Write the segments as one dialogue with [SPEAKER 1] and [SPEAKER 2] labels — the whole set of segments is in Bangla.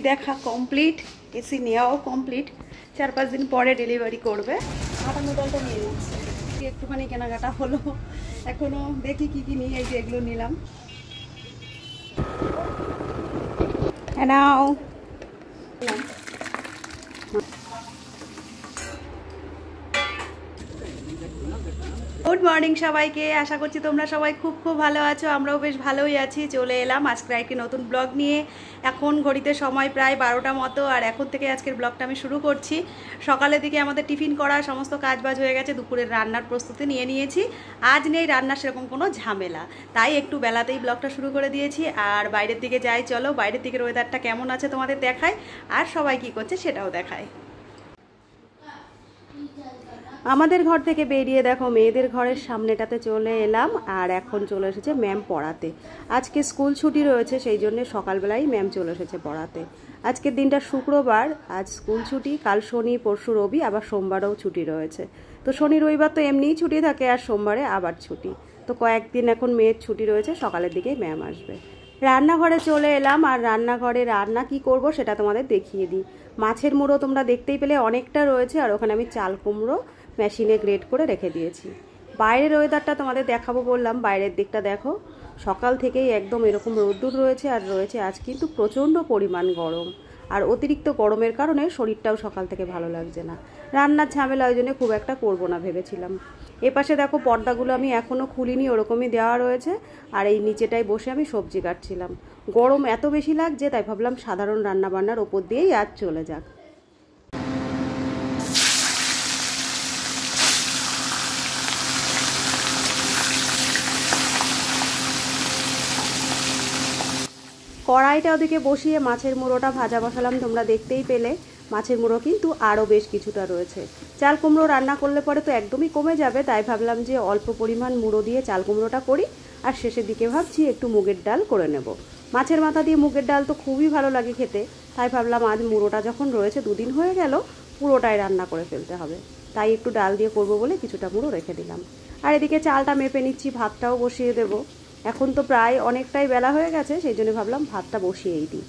[SPEAKER 1] দেখা কমপ্লিট, এসি নেওয়াও কমপ্লিট। 4-5 দিন পরে ডেলিভারি করবে। আটা নুডলটা নিয়ে নিচ্ছি, একটুখানি কেনাকাটা হলো। এখনো দেখি কি কি নিয়ে, এই যে এগুলো নিলাম। নাও গুড মর্নিং সবাইকে, আশা করছি তোমরা সবাই খুব খুব ভালো আছো। আমরাও বেশ ভালোই আছি। চলে এলাম আজকে একটি নতুন ব্লগ নিয়ে। এখন ঘড়িতে সময় প্রায় 12টা মতো, আর এখন থেকে আজকের ব্লগটা আমি শুরু করছি। সকালের দিকে আমাদের টিফিন করা সমস্ত কাজবাজ হয়ে গেছে, দুপুরের রান্নার প্রস্তুতি নিয়ে নিয়েছি। আজ নেই রান্নার সেরকম কোনো ঝামেলা, তাই একটু বেলাতেই ব্লগটা শুরু করে দিয়েছি। আর বাইরের দিকে যাই, চলো বাইরের দিকের ওয়েদারটা কেমন আছে তোমাদের দেখায়, আর সবাই কি করছে সেটাও দেখায়। আমাদের ঘর থেকে বেরিয়ে দেখো মেয়েদের ঘরের সামনেটাতে চলে এলাম, আর এখন চলে এসেছে ম্যাম পড়াতে। আজকে স্কুল ছুটি রয়েছে, সেই জন্য সকালবেলাই ম্যাম চলে এসেছে পড়াতে। আজকের দিনটা শুক্রবার, আজ স্কুল ছুটি, কাল শনি, পরশু রবি, আবার সোমবারেও ছুটি রয়েছে। তো শনি রবিবার তো এমনিই ছুটি থাকে, আর সোমবারে আবার ছুটি। তো কয়েকদিন এখন মেয়ের ছুটি রয়েছে, সকালের দিকেই ম্যাম আসবে। রান্নাঘরে চলে এলাম, আর রান্নাঘরে রান্না কি করব সেটা তোমাদের দেখিয়ে দিই। মাছের মুড়ো তোমরা দেখতেই পেলে অনেকটা রয়েছে, আর ওখানে আমি চাল কুমড়ো মেশিনে গ্রেট করে রেখে দিয়েছি। বাইরের ওয়েদারটা তোমাদের দেখাবো বললাম, বাইরের দিকটা দেখো। সকাল থেকেই একদম এরকম রোদ্দুর রয়েছে, আর রয়েছে আজ কিন্তু প্রচণ্ড পরিমাণ গরম। আর অতিরিক্ত গরমের কারণে শরীরটাও সকাল থেকে ভালো লাগছে না। রান্নার ঝামেলা ওই জন্য খুব একটা করবো না ভেবেছিলাম। এপাশে দেখো পর্দাগুলো আমি এখনও খুলিনি, ওরকমই দেওয়া রয়েছে। আর এই নিচেটায় বসে আমি সবজি কাটছিলাম। গরম এত বেশি লাগছে, তাই ভাবলাম সাধারণ রান্নাবান্নার ওপর দিয়েই আজ চলে যাক। কড়াইটা ওদিকে বসিয়ে মাছের মুড়োটা ভাজা বসালাম, তোমরা দেখতেই পেলে। মাছের মুড়ো কিন্তু আরও বেশ কিছুটা রয়েছে। চাল কুমড়ো রান্না করলে পরে তো একদমই কমে যাবে, তাই ভাবলাম যে অল্প পরিমাণ মুড়ো দিয়ে চাল কুমড়োটা করি, আর শেষের দিকে ভাবছি একটু মুগের ডাল করে নেব। মাছের মাথা দিয়ে মুগের ডাল তো খুবই ভালো লাগে খেতে, তাই ভাবলাম আজ মুড়োটা যখন রয়েছে, 2 দিন হয়ে গেল, পুরোটাই রান্না করে ফেলতে হবে। তাই একটু ডাল দিয়ে করব বলে কিছুটা মুড়ো রেখে দিলাম। আর এদিকে চালটা মেপে নিচ্ছি, ভাতটাও বসিয়ে দেবো। এখন তো প্রায় অনেকটাই বেলা হয়ে গেছে, সেই জন্য ভাবলাম ভাতটা বসিয়েই দিই।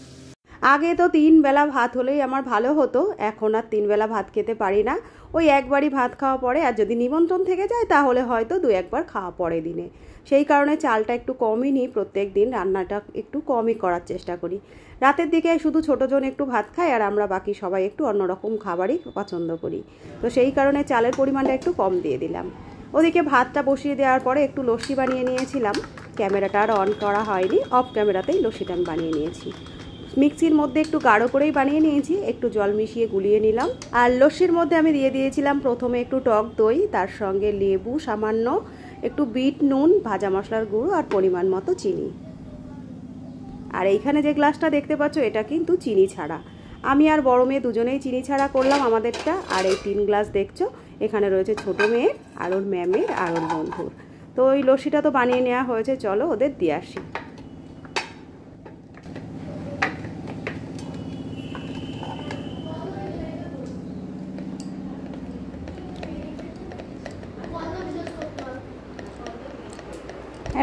[SPEAKER 1] আগে তো 3 বেলা ভাত হলেই আমার ভালো হতো, এখন আর 3 বেলা ভাত খেতে পারি না। ওই একবারই ভাত খাওয়া পড়ে, আর যদি নিমন্ত্রণ থেকে যায় তাহলে হয়তো 2-1 বার খাওয়া পড়ে দিনে। সেই কারণে চালটা একটু কমই নিই, প্রত্যেক দিন রান্নাটা একটু কমই করার চেষ্টা করি। রাতের দিকে শুধু ছোটোজন একটু ভাত খায়, আর আমরা বাকি সবাই একটু অন্যরকম খাবারই পছন্দ করি। তো সেই কারণে চালের পরিমাণটা একটু কম দিয়ে দিলাম। ওদিকে ভাতটা বসিয়ে দেওয়ার পরে একটু লস্যি বানিয়ে নিয়েছিলাম। ক্যামেরাটা আর অন করা হয়নি, অফ ক্যামেরাতেই লস্যিটা আমি বানিয়ে নিয়েছি। মিক্সির মধ্যে একটু গাঢ় করেই বানিয়ে নিয়েছি, একটু জল মিশিয়ে গুলিয়ে নিলাম। আর লস্যির মধ্যে আমি দিয়ে দিয়েছিলাম প্রথমে একটু টক দই, তার সঙ্গে লেবু সামান্য, একটু বিট নুন, ভাজা মশলার গুঁড়ো, আর পরিমাণ মতো চিনি। আর এইখানে যে গ্লাসটা দেখতে পাচ্ছ, এটা কিন্তু চিনি ছাড়া। আমি আর বড় মেয়ে দুজনেই চিনি ছাড়া করলাম আমাদেরটা। আর এই 3 গ্লাস দেখছো, এখানে রয়েছে ছোট মেয়ের, আর ওর ম্যামের, আর ওর বন্ধুর। তো ওই লস্যিটা তো বানিয়ে নেওয়া হয়েছে, চলো ওদের দিয়ে আসি।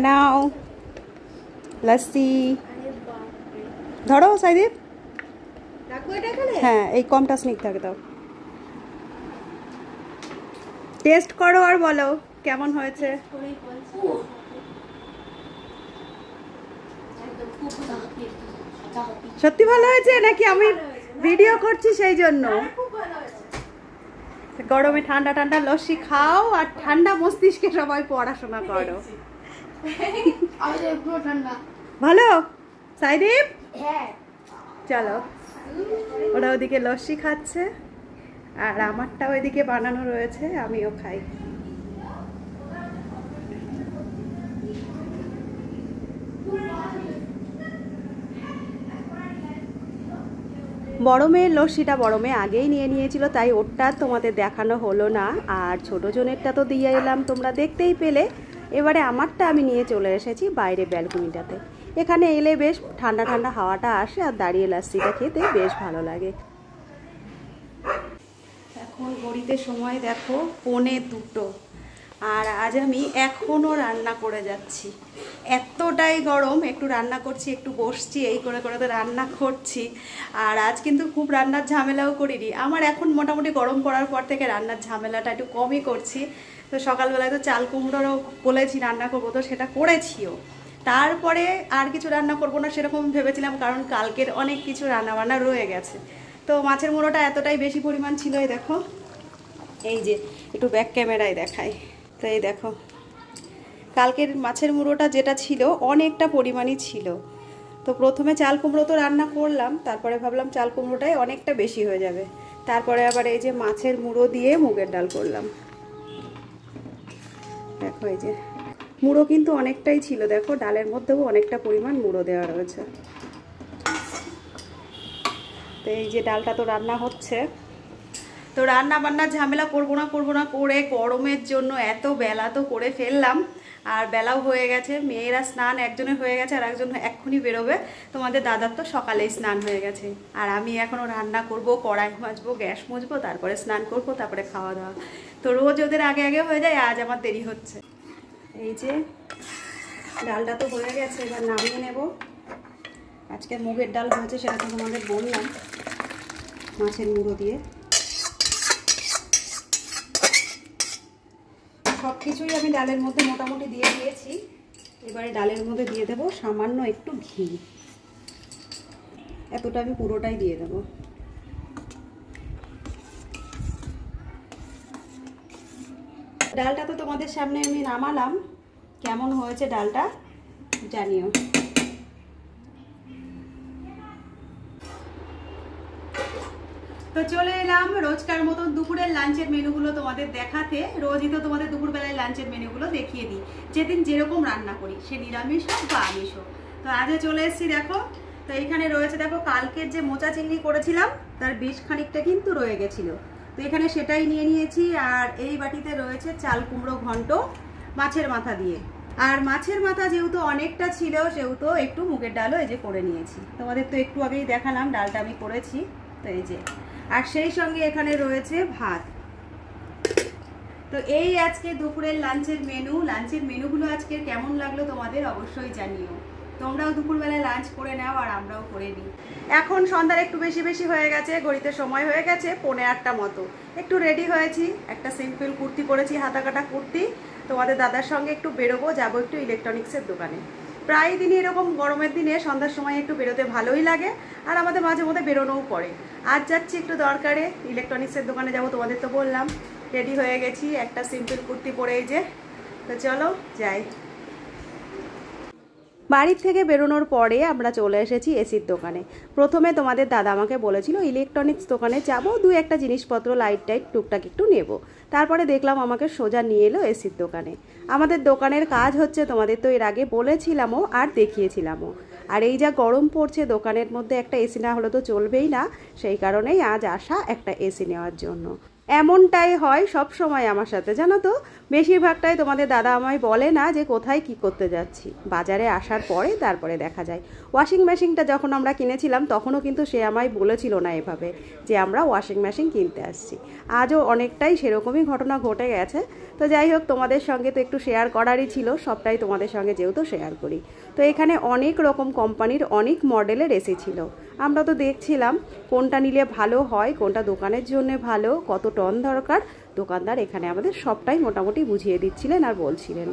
[SPEAKER 1] নাও লস্যি ধরো সাইদীপ। হ্যাঁ, এই কমটা স্নিগ্ধ থাকে, দাও। টেস্ট করো আর বলো কেমন হয়েছে। সত্যি ভালো হয়েছে নাকি আমি ভিডিও করছি সেই জন্য? গরমে ঠান্ডা ঠান্ডা লস্যি খাও, আর ঠান্ডা মস্তিষ্কে সবাই পড়াশোনা করো। ভালো সাইদীপ? চলো, ওরা ওদিকে লস্যি খাচ্ছে, আর আমারটা ওইদিকে বানানো রয়েছে, আমিও খাই। বড় মেয়ের লস্যিটা বড় মেয়ে আগেই নিয়ে নিয়েছিল, তাই ওরটা তোমাদের দেখানো হলো না। আর ছোটো জনেরটা তো দিয়ে এলাম, তোমরা দেখতেই পেলে। এবারে আমারটা আমি নিয়ে চলে এসেছি বাইরে ব্যালকনিটাতে। এখানে এলে বেশ ঠান্ডা ঠান্ডা হাওয়াটা আসে, আর দাঁড়িয়ে লস্যিটা খেতে বেশ ভালো লাগে। এখন ঘড়িতে সময় দেখো 1:45। আর আজ আমি এখনও রান্না করে যাচ্ছি, এতটাই গরম। একটু রান্না করছি, একটু বসছি, এই করে করে তো রান্না করছি। আর আজ কিন্তু খুব রান্নার ঝামেলাও করিনি। আমার এখন মোটামুটি গরম পড়ার পর থেকে রান্নার ঝামেলাটা একটু কমই করছি। তো সকালবেলায় তো চাল কুমড়োরও বলেছি রান্না করবো, তো সেটা করেছিও। তারপরে আর কিছু রান্না করবো না সেরকম ভেবেছিলাম, কারণ কালকের অনেক কিছু রান্নাবান্না রয়ে গেছে। তো মাছের মুড়োটা এতটাই বেশি পরিমাণ ছিল, এই দেখো, এই যে একটু ব্যাক ক্যামেরায় দেখাই। তো এই দেখো, কালকের মাছের মুড়োটা যেটা ছিল অনেকটা পরিমাণই ছিল। তো প্রথমে চাল কুমড়ো তো রান্না করলাম, তারপরে ভাবলাম চাল কুমড়োটাই অনেকটা বেশি হয়ে যাবে। তারপরে আবার এই যে মাছের মুড়ো দিয়ে মুগের ডাল করলাম। দেখো এই যে মুড়ো কিন্তু অনেকটাই ছিল, দেখো ডালের মধ্যেও অনেকটা পরিমাণ মুড়ো দেওয়া রয়েছে। তো এই যে ডালটা তো রান্না হচ্ছে। তো রান্না বান্নার ঝামেলা করবো না করে গরমের জন্য এত বেলা তো করে ফেললাম। আর বেলাও হয়ে গেছে, মেয়েরা স্নান একজনের হয়ে গেছে আর একজন এক্ষুনি বেরোবে। তোমাদের দাদার তো সকালেই স্নান হয়ে গেছে। আর আমি এখনও রান্না করব, কড়াই মাজবো, গ্যাস মুছবো, তারপরে স্নান করবো, তারপরে খাওয়া দাওয়া। তো রোজ ওদের আগে আগে হয়ে যায়, আজ আমার দেরি হচ্ছে। এই যে ডালটা তো হয়ে গেছে, এবার নামিয়ে নেব। আজকে মুগের ডাল হয়েছে, সেটা তো তোমাদের বললাম, মাছের মুড়ো দিয়ে। সব কিছুই আমি ডালের মধ্যে মোটামুটি দিয়ে দিয়েছি। এবারে ডালের মধ্যে দিয়ে দেবো সামান্য একটু ঘি, এতটা আমি পুরোটাই দিয়ে দেবো। ডালটা তো তোমাদের সামনে আমি নামালাম, কেমন হয়েছে ডালটা জানিও। তো চলে এলাম রোজকার মতন দুপুরের লাঞ্চের মেনুগুলো তোমাদের দেখাতে। রোজই তো তোমাদের দুপুরবেলায় লাঞ্চের মেনুগুলো দেখিয়ে দিই, যেদিন যেরকম রান্না করি, সে নিরামিষ হোক বা আমিষ হোক। তো আজও চলে এসেছি, দেখো। তো এখানে রয়েছে, দেখো কালকের যে মোচা চিংড়ি করেছিলাম তার বেশ খানিকটা কিন্তু রয়ে গেছিলো, তো এখানে সেটাই নিয়ে নিয়েছি। আর এই বাটিতে রয়েছে চাল কুমড়ো ঘন্ট মাছের মাথা দিয়ে। আর মাছের মাথা যেহেতু অনেকটা ছিল, সেহেতু একটু মুগের ডালও এই যে করে নিয়েছি। তোমাদের তো একটু আগেই দেখালাম ডালটা আমি করেছি। তো এই যে, আর সেই সঙ্গে এখানে রয়েছে ভাত। তো এই আজকে দুপুরের লাঞ্চের মেনু। লাঞ্চের মেনুগুলো আজকের কেমন লাগলো তোমাদের অবশ্যই জানিও। তোমরাও দুপুরবেলায় লাঞ্চ করে নাও আর আমরাও করে নিই। এখন সন্ধ্যার একটু বেশি বেশি হয়ে গেছে, ঘড়িতে সময় হয়ে গেছে 8:45 মতো। একটু রেডি হয়েছি, একটা সিম্পল কুর্তি পরেছি, হাতা কাটা কুর্তি। তোমাদের দাদার সঙ্গে একটু বেরোবো, যাবো একটু ইলেকট্রনিক্সের দোকানে। প্রায় দিনই এরকম গরমের দিনে সন্ধ্যার সময় একটু বেরোতে ভালোই লাগে, আর আমাদের মাঝে মধ্যে বেরোনোও পড়ে। আজ যাচ্ছি একটু দরকারে, ইলেকট্রনিক্সের দোকানে যাব, তোমাদের তো বললাম। রেডি হয়ে গেছি, একটা সিম্পল কুর্তি পরে, এই যে। তো চলো যাই। বাড়ির থেকে বেরোনোর পরে আমরা চলে এসেছি এসির দোকানে। প্রথমে তোমাদের দাদা আমাকে বলেছিল ইলেকট্রনিক্স দোকানে যাব, দু একটা জিনিসপত্র লাইট টাইট টুকটাক একটু নেব। তারপরে দেখলাম আমাকে সোজা নিয়ে এলো এসির দোকানে। আমাদের দোকানের কাজ হচ্ছে, তোমাদের তো এর আগে বলেছিলামও আর দেখিয়েছিলামও। আর এই যা গরম পড়ছে, দোকানের মধ্যে একটা এসি না হলে তো চলবেই না, সেই কারণেই আজ আসা একটা এসি নেওয়ার জন্য। এমনটাই হয় সব সময় আমার সাথে, জানো তো। বেশিরভাগটাই তোমাদের দাদা আমায় বলে না যে কোথায় কি করতে যাচ্ছি, বাজারে আসার পরে তারপরে দেখা যায়। ওয়াশিং মেশিনটা যখন আমরা কিনেছিলাম তখনও কিন্তু সে আমায় বলেছিল না এভাবে যে আমরা ওয়াশিং মেশিন কিনতে আসছি। আজও অনেকটাই সেরকমই ঘটনা ঘটে গেছে। তো যাই হোক, তোমাদের সঙ্গে তো একটু শেয়ার করারই ছিল, সবটাই তোমাদের সঙ্গে যেহেতু শেয়ার করি। তো এখানে অনেক রকম কোম্পানির অনেক মডেলের এসি ছিল। আমরা তো দেখছিলাম কোনটা নিলে ভালো হয়, কোনটা দোকানের জন্য ভালো, কত টন দরকার। দোকানদার এখানে আমাদের সবটাই মোটামুটি বুঝিয়ে দিচ্ছিলেন আর বলছিলেন।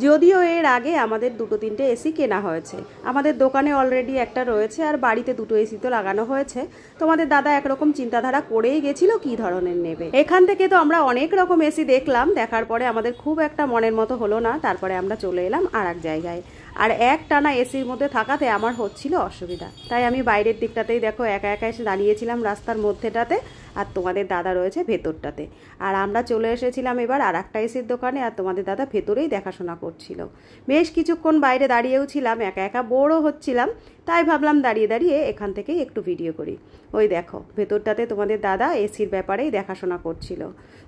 [SPEAKER 1] যদিও এর আগে আমাদের 2-3টে এসি কেনা হয়েছে, আমাদের দোকানে অলরেডি একটা রয়েছে, আর বাড়িতে 2টো এসি তো লাগানো হয়েছে। তোমাদের দাদা একরকম চিন্তাধারা করেই গেছিল কি ধরনের নেবে। এখান থেকে তো আমরা অনেক রকম এসি দেখলাম, দেখার পরে আমাদের খুব একটা মনের মতো হলো না। তারপরে আমরা চলে এলাম আর এক জায়গায়। আর এক টানা এসির মধ্যে থাকাতে আমার হচ্ছিল অসুবিধা, তাই আমি বাইরের দিকটাতেই দেখো একা একা এসে দাঁড়িয়েছিলাম রাস্তার মধ্যেটাতে, আর তোমাদের দাদা রয়েছে ভেতরটাতে। আর আমরা চলে এসেছিলাম এবার আর একটা এসির দোকানে, আর তোমাদের দাদা ভেতরেই দেখাশোনা করছিল। বেশ কিছুক্ষণ বাইরে দাঁড়িয়েও ছিলাম, একা একা বোরও হচ্ছিলাম, তাই ভাবলাম দাঁড়িয়ে দাঁড়িয়ে এখান থেকেই একটু ভিডিও করি। ওই দেখো ভেতরটাতে তোমাদের দাদা এসির ব্যাপারেই দেখাশোনা করছিল।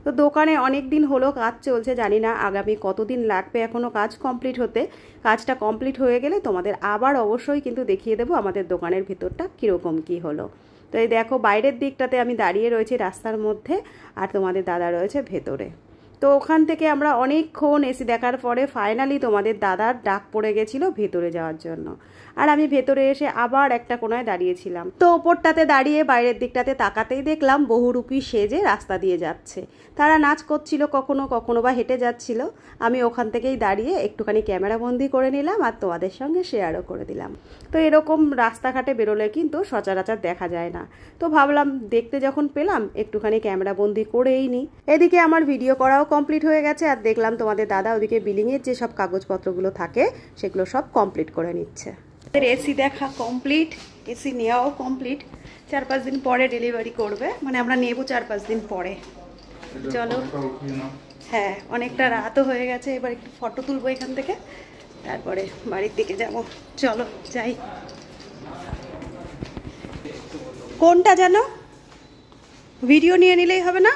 [SPEAKER 1] তো দোকানে অনেক দিন হলো কাজ চলছে, জানি না আগামী কতদিন লাগবে এখনও কাজ কমপ্লিট হতে। কাজটা কমপ্লিট হয়ে গেলে তোমাদের আবার অবশ্যই কিন্তু দেখিয়ে দেবো আমাদের দোকানের ভেতরটা কীরকম কী হলো। তো এই দেখো বাইরের দিকটাতে আমি দাঁড়িয়ে রয়েছি রাস্তার মধ্যে, আর তোমাদের দাদা রয়েছে ভেতরে। তো ওখান থেকে আমরা অনেকক্ষণ এসি দেখার পরে ফাইনালি তোমাদের দাদার ডাক পড়ে গেছিলো ভেতরে যাওয়ার জন্য। আর আমি ভেতরে এসে আবার একটা কোনায় দাঁড়িয়েছিলাম। তো ওপরটাতে দাঁড়িয়ে বাইরের দিকটাতে তাকাতেই দেখলাম বহুরূপী সেজে রাস্তা দিয়ে যাচ্ছে। তারা নাচ করছিল, কখনো কখনো বা হেঁটে যাচ্ছিল। আমি ওখান থেকেই দাঁড়িয়ে একটুখানি ক্যামেরাবন্দি করে নিলাম আর তোমাদের সঙ্গে শেয়ারও করে দিলাম। তো এরকম রাস্তাঘাটে বেরোলে কিন্তু সচরাচর দেখা যায় না। তো ভাবলাম দেখতে যখন পেলাম একটুখানি ক্যামেরাবন্দি করেই নিই। এদিকে আমার ভিডিও করাও কমপ্লিট হয়ে গেছে আর দেখলাম তোমাদের দাদা ওদিকে বিলিংয়ের যে সব কাগজপত্রগুলো থাকে সেগুলো সব কমপ্লিট করে নিচ্ছে। এসি দেখা কমপ্লিট, এসি নেওয়াও কমপ্লিট। 4-5 দিন পরে ডেলিভারি করবে, মানে আমরা নেব 4-5 দিন পরে। চলো, হ্যাঁ অনেকটা রাতও হয়ে গেছে, এবার একটু ফটো তুলবো এখান থেকে, তারপরে বাড়ির দিকে যাব। চলো যাই। কোনটা জানো? ভিডিও নিয়ে নিলেই হবে না?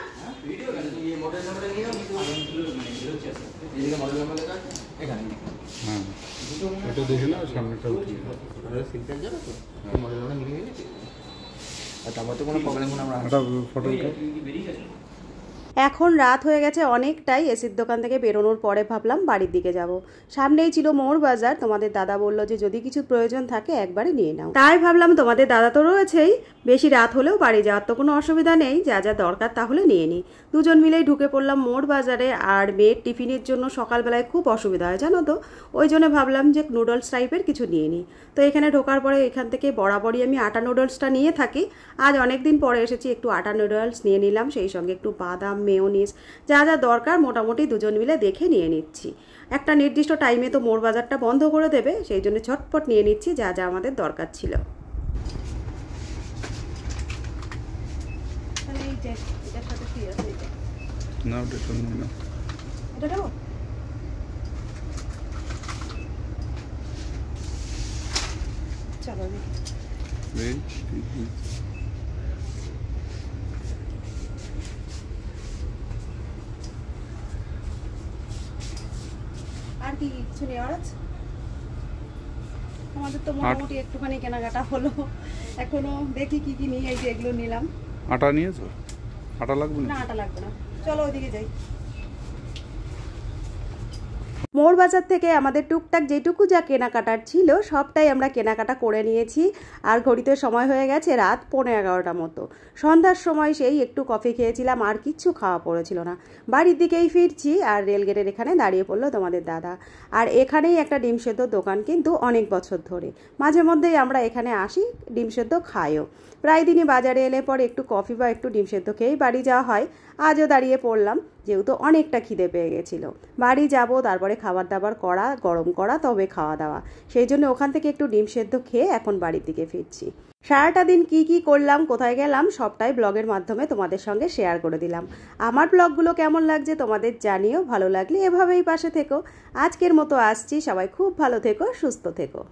[SPEAKER 1] এখন রাত হয়ে গেছে অনেকটাই। এসির দোকান থেকে বেরোনোর পরে ভাবলাম বাড়ির দিকে যাব। সামনেই ছিল মোড় বাজার। তোমাদের দাদা বলল যে যদি কিছু প্রয়োজন থাকে একবারে নিয়ে নাও। তাই ভাবলাম তোমাদের দাদা তো রয়েছেই, বেশি রাত হলেও বাড়ি যাওয়ার তো কোনো অসুবিধা নেই, যা যা দরকার তাহলে নিয়ে নিই। দুজন মিলেই ঢুকে পড়লাম মোড় বাজারে। আর মেয়ের টিফিনের জন্য সকালবেলায় খুব অসুবিধা হয় জানো তো, ওই জন্য ভাবলাম যে নুডলস টাইপের কিছু নিয়ে নিই। তো এখানে ঢোকার পরে এখান থেকে বরাবরই আমি আটা নুডলসটা নিয়ে থাকি। আজ অনেক দিন পরে এসেছি, একটু আটা নুডলস নিয়ে নিলাম, সেই সঙ্গে একটু বাদাম, মেয়োনিজ, যা যা দরকার মোটামুটি দুজন মিলে দেখে নিয়ে নিচ্ছি। একটা নির্দিষ্ট টাইমে তো মোড় বাজারটা বন্ধ করে দেবে, সেই জন্য ঝটপট নিয়ে নিচ্ছি যা যা আমাদের দরকার ছিল। চলো আর কি কিছু নেওয়ার আছে? আমাদের তো মোটামুটি একটুখানি কেনাকাটা হলো, এখনো দেখি কি কি নিয়ে। এই যে এগুলো নিলাম।
[SPEAKER 2] আটা নিয়েছো? আটা লাগবে না?
[SPEAKER 1] না আটা লাগবে না, চলো ওইদিকে যাই। মোড় বাজার থেকে আমাদের টুকটাক যেটুকু যা কেনাকাটার ছিল সবটাই আমরা কেনাকাটা করে নিয়েছি। আর ঘড়িতে সময় হয়ে গেছে রাত 11:15 মতো। সন্ধ্যার সময় সেই একটু কফি খেয়েছিলাম, আর কিচ্ছু খাওয়া পড়েছিল না। বাড়ির দিকেই ফিরছি আর রেলগেটের এখানে দাঁড়িয়ে পড়লো তোমাদের দাদা। আর এখানেই একটা ডিম সেদ্ধ দোকান, কিন্তু অনেক বছর ধরে মাঝে মধ্যেই আমরা এখানে আসি, ডিম সেদ্ধ খাইও। প্রায় দিনই বাজারে এলে পরে একটু কফি বা একটু ডিম সেদ্ধ খেয়েই বাড়ি যাওয়া হয়। আজও দাঁড়িয়ে পড়লাম, যেহেতু অনেকটা খিদে পেয়ে গেছিলো। বাড়ি যাব, তারপরে খাবার দাবার করা, গরম করা, তবে খাওয়া দাওয়া। সেই জন্য ওখান থেকে একটু ডিম সেদ্ধ খেয়ে এখন বাড়ির দিকে ফিরছি। সারাটা দিন কি কি করলাম, কোথায় গেলাম, সবটাই ব্লগের মাধ্যমে তোমাদের সঙ্গে শেয়ার করে দিলাম। আমার ব্লগগুলো কেমন লাগছে তোমাদের জানিও, ভালো লাগলে এভাবেই পাশে থেকো। আজকের মতো আসছি, সবাই খুব ভালো থেকো, সুস্থ থেকো।